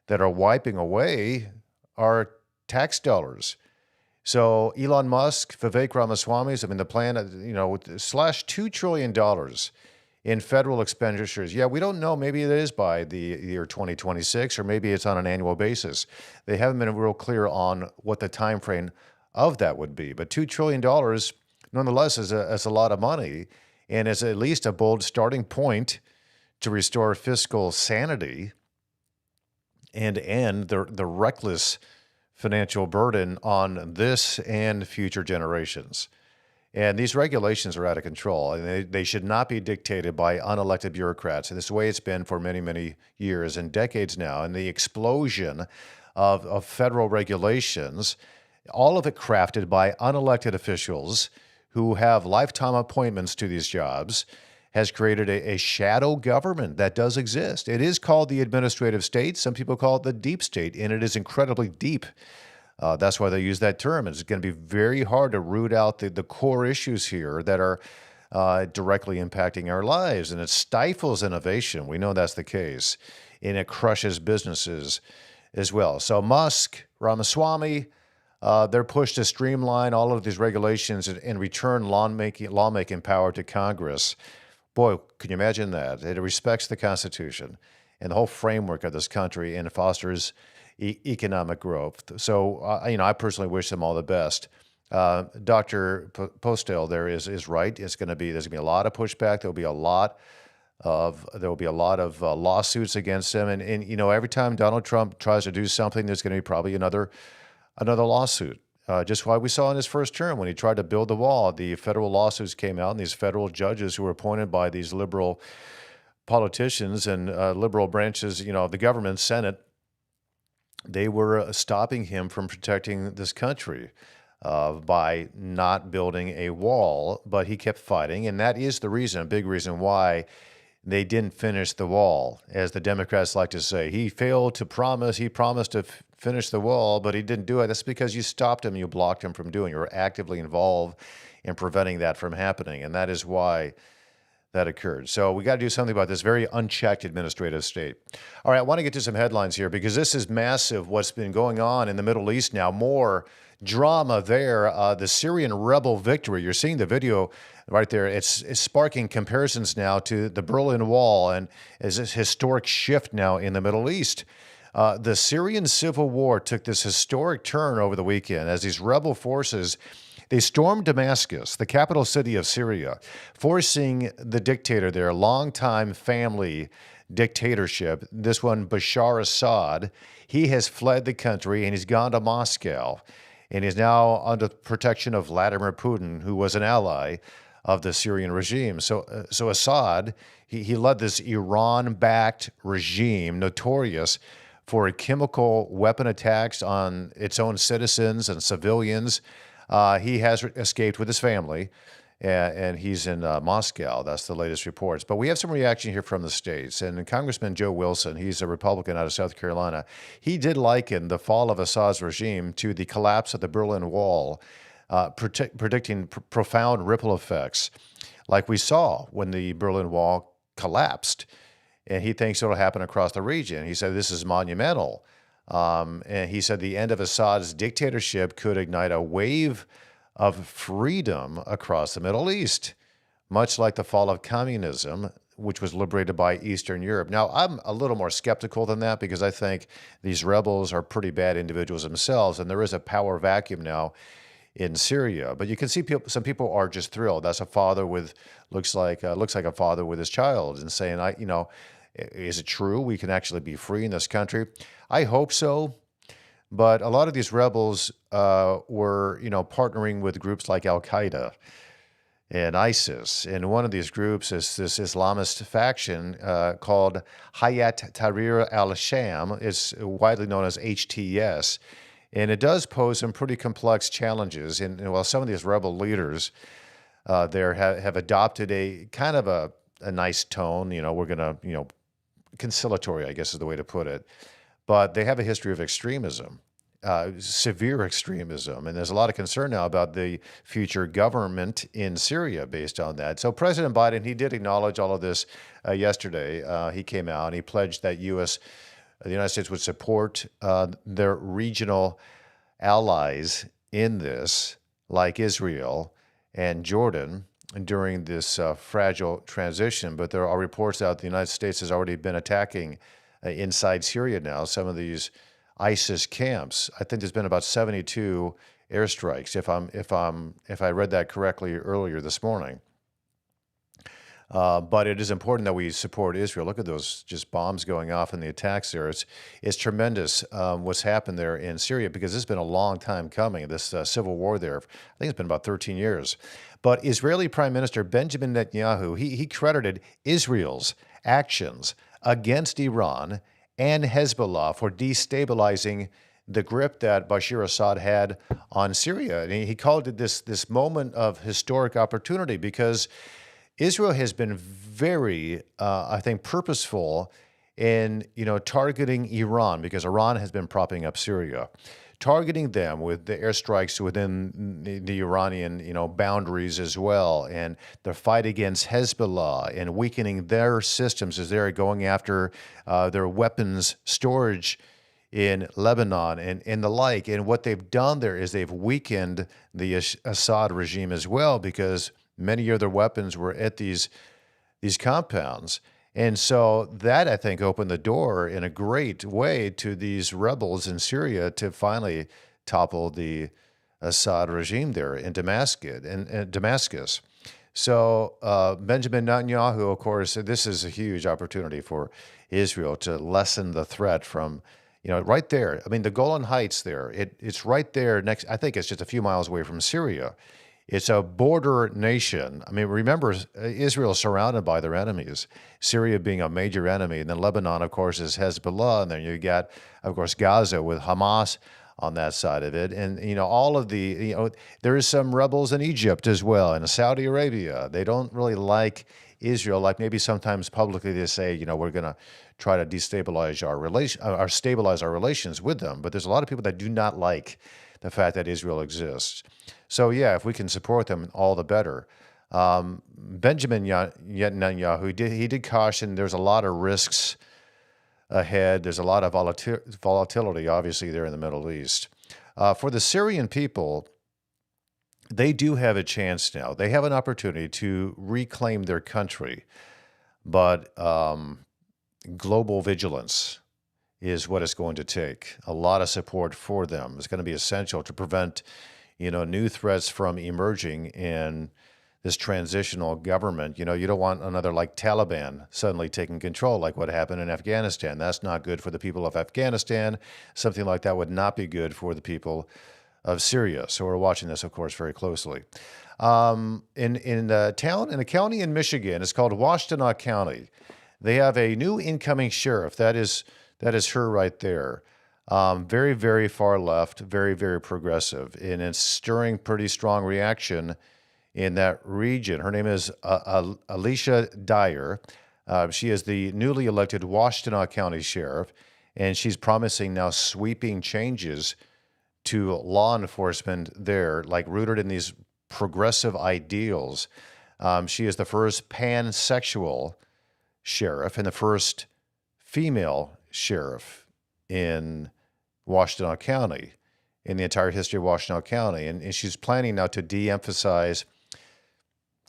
that are wiping away our tax dollars. So Elon Musk, Vivek Ramaswamy, the plan, slash $2 trillion in federal expenditures. Yeah, we don't know. Maybe it is by the year 2026, or maybe it's on an annual basis. They haven't been real clear on what the time frame of that would be. But $2 trillion, nonetheless, is a lot of money, and is at least a bold starting point to restore fiscal sanity and end the reckless financial burden on this and future generations. And these regulations are out of control, and they should not be dictated by unelected bureaucrats. And this is the way it's been for many, many years and decades now. And the explosion of federal regulations, all of it crafted by unelected officials who have lifetime appointments to these jobs, has created a shadow government that does exist. It is called the administrative state. Some people call it the deep state, and it is incredibly deep. That's why they use that term. It's going to be very hard to root out the core issues here that are directly impacting our lives, and it stifles innovation. We know that's the case, and it crushes businesses as well. So Musk, Ramaswamy, they're pushed to streamline all of these regulations and return lawmaking power to Congress. Boy, can you imagine that? It respects the Constitution and the whole framework of this country and fosters economic growth. So, I personally wish them all the best. Dr. Postel there is right. There's going to be a lot of pushback. There will be a lot of lawsuits against him, and every time Donald Trump tries to do something, there's going to be probably another lawsuit. Just like we saw in his first term when he tried to build the wall, the federal lawsuits came out, and these federal judges who were appointed by these liberal politicians and liberal branches, of the government, Senate, they were stopping him from protecting this country by not building a wall, but he kept fighting, and that is the reason, a big reason why they didn't finish the wall. As the Democrats like to say, he failed to promise. He promised to finish the wall, but he didn't do it. That's because you stopped him. You blocked him from doing it. You were actively involved in preventing that from happening, and that is why that occurred. So we got to do something about this very unchecked administrative state. All right, I want to get to some headlines here because this is massive what's been going on in the Middle East now. More drama there. The Syrian rebel victory. You're seeing the video right there. It's sparking comparisons now to the Berlin Wall and is this historic shift now in the Middle East. The Syrian civil war took this historic turn over the weekend as these rebel forces, they stormed Damascus, the capital city of Syria, forcing the dictator there, longtime family dictatorship, this one Bashar Assad. He has fled the country and he's gone to Moscow, and is now under the protection of Vladimir Putin, who was an ally of the Syrian regime. So Assad, he led this Iran-backed regime, notorious for chemical weapon attacks on its own citizens and civilians. He has escaped with his family, and he's in Moscow. That's the latest reports. But we have some reaction here from the states. And Congressman Joe Wilson, he's a Republican out of South Carolina, he did liken the fall of Assad's regime to the collapse of the Berlin Wall, predicting profound ripple effects like we saw when the Berlin Wall collapsed. And he thinks it'll happen across the region. He said this is monumental. And he said the end of Assad's dictatorship could ignite a wave of freedom across the Middle East, much like the fall of communism, which was liberated by Eastern Europe. Now, I'm a little more skeptical than that because I think these rebels are pretty bad individuals themselves, and there is a power vacuum now in Syria. But you can see some people are just thrilled. That's a father with looks like a father with his child, and saying, is it true we can actually be free in this country? I hope so. But a lot of these rebels were, partnering with groups like Al-Qaeda and ISIS. And one of these groups is this Islamist faction called Hayat Tahrir al-Sham. It's widely known as HTS. And it does pose some pretty complex challenges. And while some of these rebel leaders there have adopted a kind of a nice tone, we're going to, conciliatory, I guess is the way to put it. But they have a history of extremism, severe extremism. And there's a lot of concern now about the future government in Syria based on that. So President Biden, he did acknowledge all of this yesterday. He came out and he pledged that the United States would support their regional allies in this, like Israel and Jordan, during this fragile transition. But there are reports out the United States has already been attacking inside Syria now some of these ISIS camps. I think there's been about 72 airstrikes, if I read that correctly earlier this morning. But it is important that we support Israel. Look at those just bombs going off and the attacks there. It's tremendous what's happened there in Syria because it's been a long time coming, this civil war there. I think it's been about 13 years. But Israeli Prime Minister Benjamin Netanyahu, he credited Israel's actions against Iran and Hezbollah for destabilizing the grip that Bashar Assad had on Syria. And he called it this moment of historic opportunity because Israel has been very, I think, purposeful in, targeting Iran because Iran has been propping up Syria, targeting them with the airstrikes within the Iranian, boundaries as well, and the fight against Hezbollah and weakening their systems as they're going after their weapons storage in Lebanon and the like. And what they've done there is they've weakened the Assad regime as well because many of their weapons were at these compounds. And so that, I think, opened the door in a great way to these rebels in Syria to finally topple the Assad regime there in Damascus. So Benjamin Netanyahu, of course, this is a huge opportunity for Israel to lessen the threat from, right there. I mean, the Golan Heights there, it's right there next. I think it's just a few miles away from Syria. It's a border nation. I mean, remember, Israel is surrounded by their enemies, Syria being a major enemy. And then Lebanon, of course, is Hezbollah. And then you got, of course, Gaza with Hamas on that side of it. And, all of the, there is some rebels in Egypt as well, and Saudi Arabia. They don't really like Israel, like maybe sometimes publicly they say, we're going to try to destabilize stabilize our relations with them. But there's a lot of people that do not like the fact that Israel exists. So yeah, if we can support them, all the better. Benjamin Netanyahu, he did caution there's a lot of risks ahead. There's a lot of volatility, obviously, there in the Middle East. For the Syrian people, they do have a chance now. They have an opportunity to reclaim their country, but global vigilance is what it's going to take. A lot of support for them. It's going to be essential to prevent, new threats from emerging in this transitional government. You don't want another like Taliban suddenly taking control like what happened in Afghanistan. That's not good for the people of Afghanistan. Something like that would not be good for the people of Syria. So we're watching this, of course, very closely. In a county in Michigan, it's called Washtenaw County. They have a new incoming sheriff. That is her right there. Very, very far left, very, very progressive, and it's stirring pretty strong reaction in that region. Her name is Alicia Dyer. She is the newly elected Washtenaw County Sheriff, and she's promising now sweeping changes to law enforcement there, like rooted in these progressive ideals. She is the first pansexual sheriff and the first female sheriff in Washtenaw County, in the entire history of Washtenaw County. And she's planning now to de-emphasize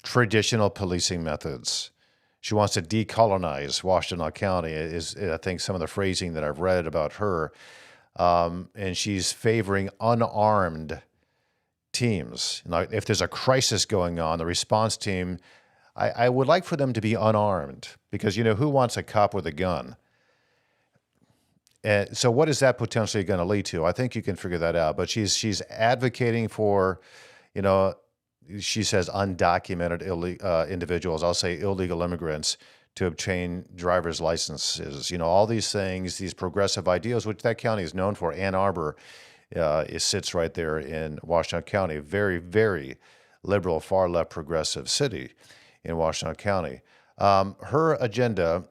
traditional policing methods. She wants to decolonize Washtenaw County, is I think some of the phrasing that I've read about her. And she's favoring unarmed teams. Now, if there's a crisis going on, the response team, I would like for them to be unarmed because, who wants a cop with a gun? And so what is that potentially going to lead to? I think you can figure that out. But she's advocating for, she says undocumented individuals, I'll say illegal immigrants, to obtain driver's licenses. All these things, these progressive ideals, which that county is known for. Ann Arbor it sits right there in Washtenaw County. Very, very liberal, far-left progressive city in Washtenaw County. Her agenda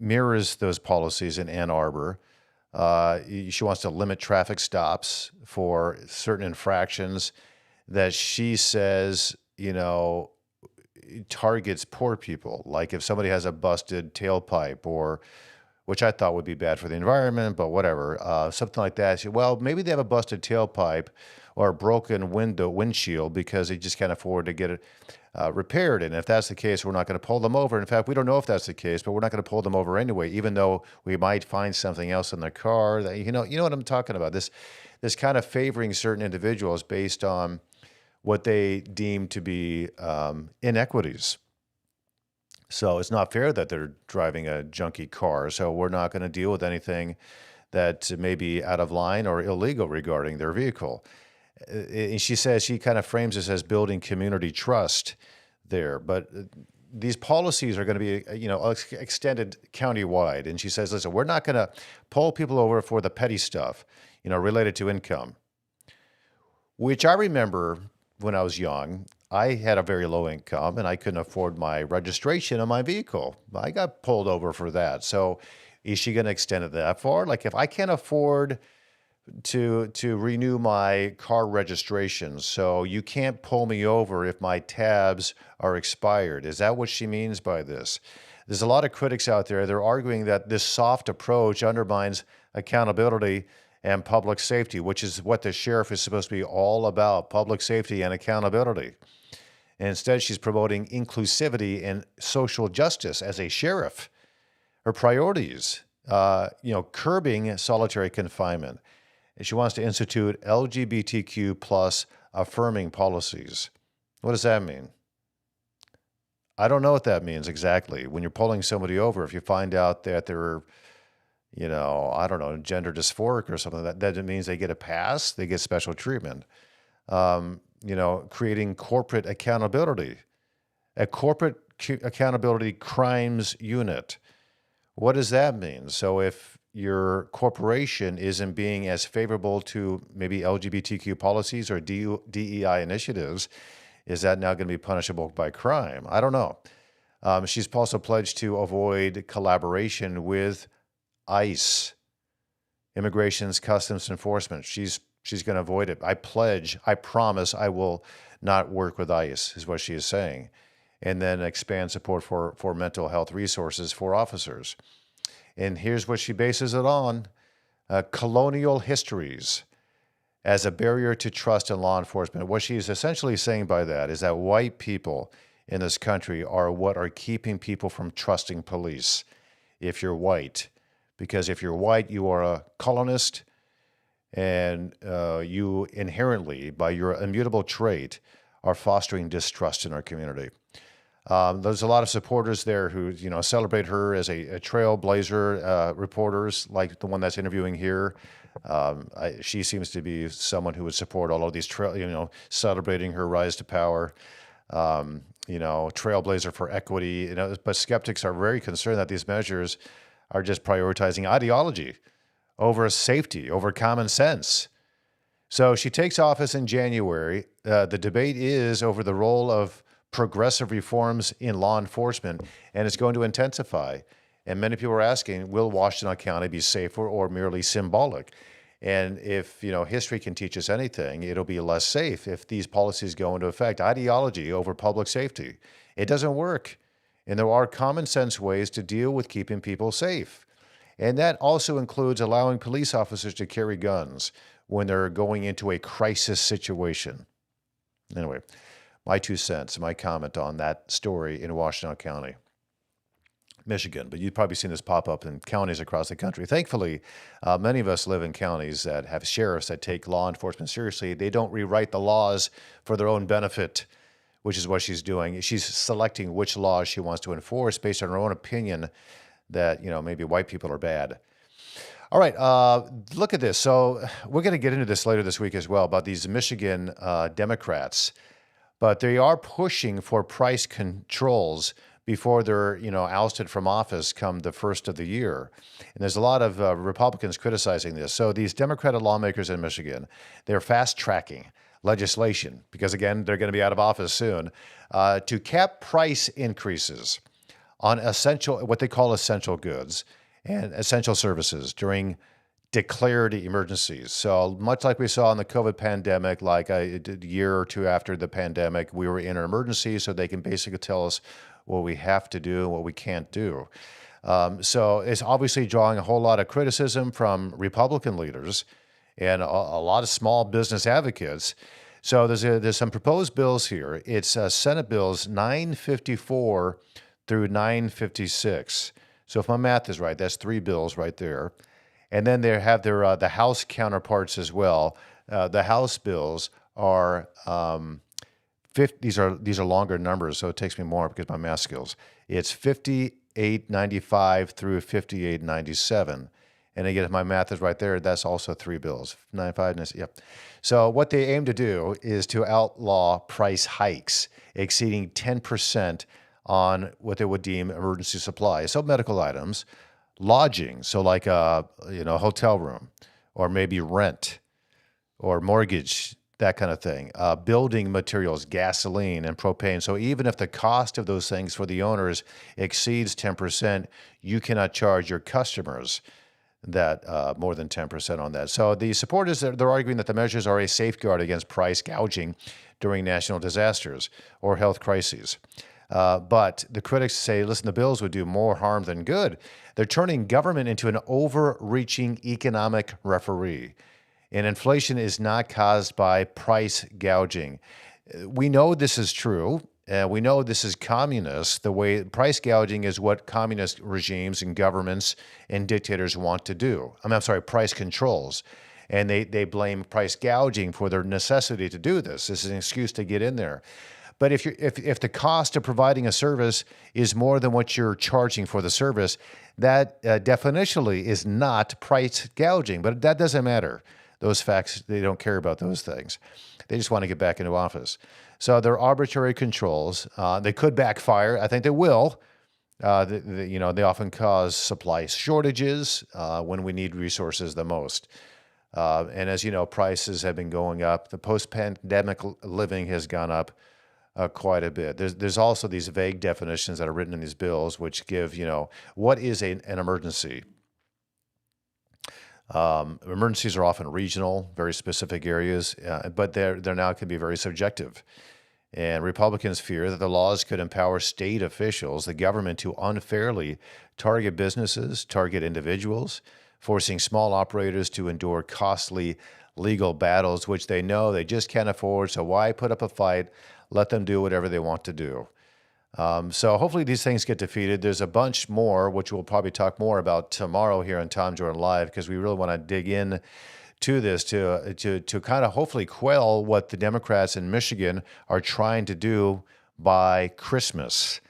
mirrors those policies in Ann Arbor. She wants to limit traffic stops for certain infractions that she says, targets poor people. Like if somebody has a busted tailpipe or which I thought would be bad for the environment, but whatever. Something like that. I said, well, maybe they have a busted tailpipe or a broken windshield because they just can't afford to get it repaired. And if that's the case, we're not going to pull them over. In fact, we don't know if that's the case, but we're not going to pull them over anyway, even though we might find something else in their car. That, you know what I'm talking about. This kind of favoring certain individuals based on what they deem to be inequities. So it's not fair that they're driving a junky car. So we're not going to deal with anything that may be out of line or illegal regarding their vehicle. And she says she kind of frames this as building community trust there. But these policies are going to be, extended countywide. And she says, listen, we're not going to pull people over for the petty stuff, related to income, which I remember when I was young. I had a very low income and I couldn't afford my registration on my vehicle. I got pulled over for that. So is she going to extend it that far? Like if I can't afford to renew my car registration, so you can't pull me over if my tabs are expired. Is that what she means by this? There's a lot of critics out there. They're arguing that this soft approach undermines accountability and public safety, which is what the sheriff is supposed to be all about, public safety and accountability. And instead, she's promoting inclusivity and social justice as a sheriff. Her priorities, curbing solitary confinement. And she wants to institute LGBTQ plus affirming policies. What does that mean? I don't know what that means exactly. When you're pulling somebody over, if you find out that they're, gender dysphoric or something, that means they get a pass, they get special treatment. Creating corporate accountability, a corporate accountability crimes unit. What does that mean? So if your corporation isn't being as favorable to maybe LGBTQ policies or DEI initiatives, is that now going to be punishable by crime? I don't know. She's also pledged to avoid collaboration with ICE, Immigration's Customs Enforcement. She's going to avoid it. I promise I will not work with ICE, is what she is saying. And then expand support for mental health resources for officers. And here's what she bases it on. Colonial histories as a barrier to trust in law enforcement. What she is essentially saying by that is that white people in this country are what are keeping people from trusting police if you're white. Because if you're white, you are a colonist, and you inherently, by your immutable trait, are fostering distrust in our community. There's a lot of supporters there who, celebrate her as a trailblazer, reporters like the one that's interviewing here. She seems to be someone who would support all of these, celebrating her rise to power, trailblazer for equity. But skeptics are very concerned that these measures are just prioritizing ideology over safety, over common sense. So she takes office in January. The debate is over the role of progressive reforms in law enforcement, and it's going to intensify. And many people are asking, will Washtenaw County be safer or merely symbolic? And if, history can teach us anything, it'll be less safe if these policies go into effect. Ideology over public safety. It doesn't work. And there are common sense ways to deal with keeping people safe. And that also includes allowing police officers to carry guns when they're going into a crisis situation. Anyway, my 2 cents, my comment on that story in Washtenaw County, Michigan. But you've probably seen this pop up in counties across the country. Thankfully, many of us live in counties that have sheriffs that take law enforcement seriously. They don't rewrite the laws for their own benefit, which is what she's doing. She's selecting which laws she wants to enforce based on her own opinion that, maybe white people are bad. All right, look at this. So we're going to get into this later this week as well about these Michigan Democrats, but they are pushing for price controls before they're, ousted from office come the first of the year. And there's a lot of Republicans criticizing this. So these Democratic lawmakers in Michigan, they're fast-tracking legislation, because again, they're going to be out of office soon, to cap price increases on what they call essential goods and essential services during declared emergencies. So much like we saw in the COVID pandemic, like a year or two after the pandemic, we were in an emergency, so they can basically tell us what we have to do and what we can't do. So it's obviously drawing a whole lot of criticism from Republican leaders and a lot of small business advocates. So there's some proposed bills here. It's Senate bills 954 through 956. So if my math is right, that's three bills right there. And then they have their the House counterparts as well. The House bills are 50, these are longer numbers, so it takes me more because my math skills. It's 5895 through 5897. And again, if my math is right there, that's also three bills. 95, yep. So what they aim to do is to outlaw price hikes exceeding 10% on what they would deem emergency supplies. So medical items, lodging, so like a hotel room, or maybe rent, or mortgage, that kind of thing. Building materials, gasoline and propane. So even if the cost of those things for the owners exceeds 10%, you cannot charge your customers that more than 10% on that. So the supporters, they're arguing that the measures are a safeguard against price gouging during national disasters or health crises. But the critics say, listen, the bills would do more harm than good. They're turning government into an overreaching economic referee. And inflation is not caused by price gouging. We know this is true. We know this is communist. The way price gouging is what communist regimes and governments and dictators want to do. I'm sorry, price controls. And they blame price gouging for their necessity to do this. This is an excuse to get in there. But if the cost of providing a service is more than what you're charging for the service, that definitionally is not price gouging. But that doesn't matter. Those facts, they don't care about those things. They just want to get back into office. So they're arbitrary controls. They could backfire. I think they will. They often cause supply shortages when we need resources the most. And as you know, prices have been going up. The post-pandemic living has gone up quite a bit. There's also these vague definitions that are written in these bills, which give, what is an emergency? Emergencies are often regional, very specific areas, but they're now can be very subjective. And Republicans fear that the laws could empower state officials, the government, to unfairly target businesses, target individuals, forcing small operators to endure costly legal battles, which they know they just can't afford. So why put up a fight? Let them do whatever they want to do. So hopefully these things get defeated. There's a bunch more, which we'll probably talk more about tomorrow here on Tom Jordan Live, because we really want to dig in to this to kind of hopefully quell what the Democrats in Michigan are trying to do by Christmas.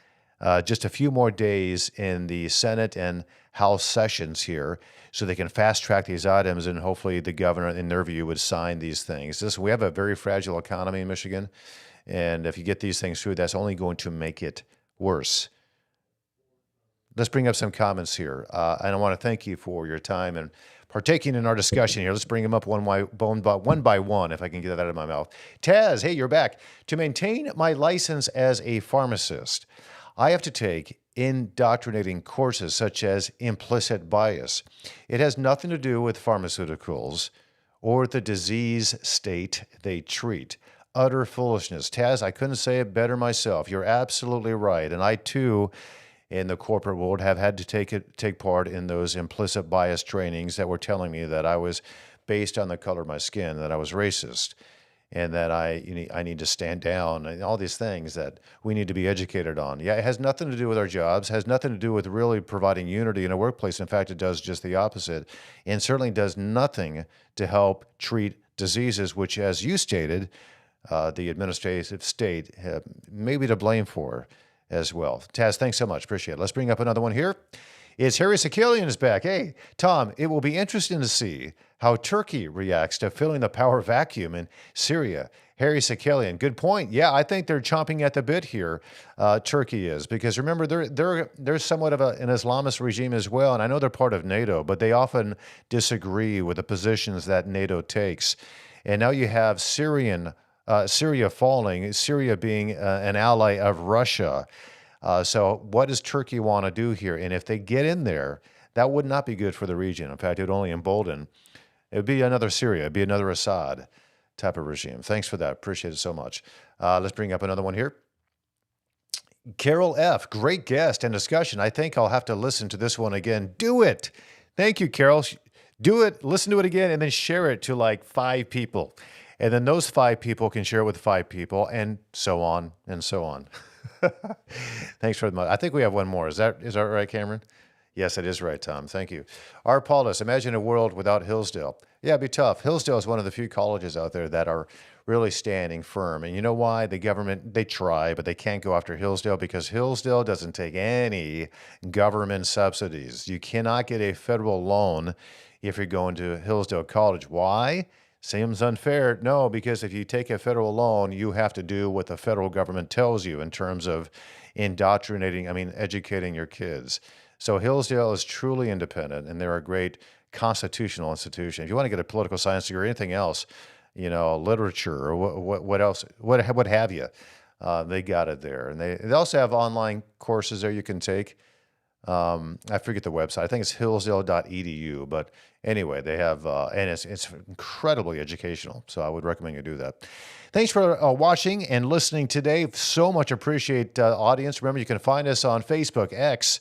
Just a few more days in the Senate and House sessions here, so they can fast track these items, and hopefully the governor, in their view, would sign these things. We have a very fragile economy in Michigan. And if you get these things through, that's only going to make it worse. Let's bring up some comments here. And I want to thank you for your time and partaking in our discussion here. Let's bring them up one by one, if I can get that out of my mouth. Taz, hey, you're back. To maintain my license as a pharmacist, I have to take indoctrinating courses such as implicit bias. It has nothing to do with pharmaceuticals or the disease state they treat. Utter foolishness. Taz, I couldn't say it better myself. You're absolutely right. And I, too, in the corporate world, have had to take part in those implicit bias trainings that were telling me that I was based on the color of my skin, that I was racist, and that I need to stand down, and all these things that we need to be educated on. Yeah, it has nothing to do with our jobs, has nothing to do with really providing unity in a workplace. In fact, it does just the opposite, and certainly does nothing to help treat diseases, which, as you stated, the administrative state may be to blame for as well. Taz, thanks so much. Appreciate it. Let's bring up another one here. It's Harry Sakalian is back. Hey, Tom, it will be interesting to see how Turkey reacts to filling the power vacuum in Syria. Harry Sakalian, good point. Yeah, I think they're chomping at the bit here. Turkey is, because remember, they're somewhat of an Islamist regime as well, and I know they're part of NATO, but they often disagree with the positions that NATO takes. And now you have Syria falling, Syria being an ally of Russia. So what does Turkey want to do here? And if they get in there, that would not be good for the region. In fact, it would only embolden. It would be another Syria. It would be another Assad type of regime. Thanks for that. Appreciate it so much. Let's bring up another one here. Carol F., great guest and discussion. I think I'll have to listen to this one again. Do it. Thank you, Carol. Do it, listen to it again, and then share it to like 5 people. And then those 5 people can share it with 5 people, and so on and so on. Thanks very much. I think we have one more. Is that right, Cameron? Yes, it is right, Tom. Thank you. R. Paulus, imagine a world without Hillsdale. Yeah, it'd be tough. Hillsdale is one of the few colleges out there that are really standing firm. And you know why? The government, they try, but they can't go after Hillsdale because Hillsdale doesn't take any government subsidies. You cannot get a federal loan if you're going to Hillsdale College. Why? Seems unfair. No, because if you take a federal loan, you have to do what the federal government tells you in terms of educating your kids. So Hillsdale is truly independent, and they're a great constitutional institution. If you want to get a political science degree or anything else, literature or what else, what have you, they got it there. And they also have online courses there you can take. I forget the website. I think it's hillsdale.edu. But anyway, they have, and it's incredibly educational. So I would recommend you do that. Thanks for watching and listening today. So much appreciate audience. Remember, you can find us on Facebook, X,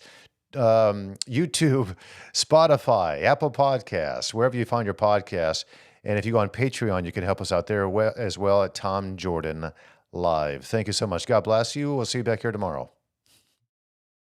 YouTube, Spotify, Apple Podcasts, wherever you find your podcasts. And if you go on Patreon, you can help us out there as well at Tom Jordan Live. Thank you so much. God bless you. We'll see you back here tomorrow.